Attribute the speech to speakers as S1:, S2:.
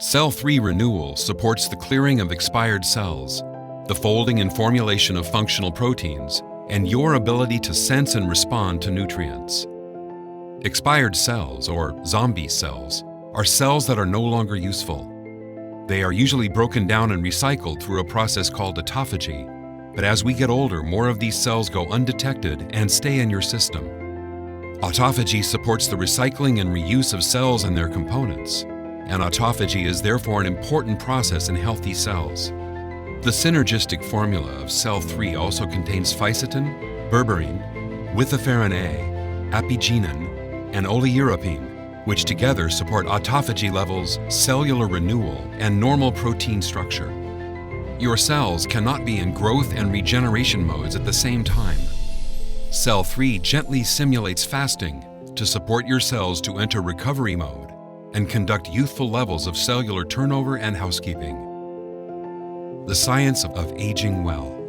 S1: Cel³ Renewal supports the clearing of expired cells, the folding and formulation of functional proteins, and your ability to sense and respond to nutrients. Expired cells, or zombie cells, are cells that are no longer useful. They are usually broken down and recycled through a process called autophagy, but as we get older, more of these cells go undetected and stay in your system. Autophagy supports the recycling and reuse of cells and their components, and autophagy is therefore an important process in healthy cells. The synergistic formula of Cel³ also contains fisetin, berberine, withaferin A, apigenin, and oleurapine, which together support autophagy levels, cellular renewal, and normal protein structure. Your cells cannot be in growth and regeneration modes at the same time. Cel³ gently simulates fasting to support your cells to enter recovery mode and conduct youthful levels of cellular turnover and housekeeping. The science of aging well.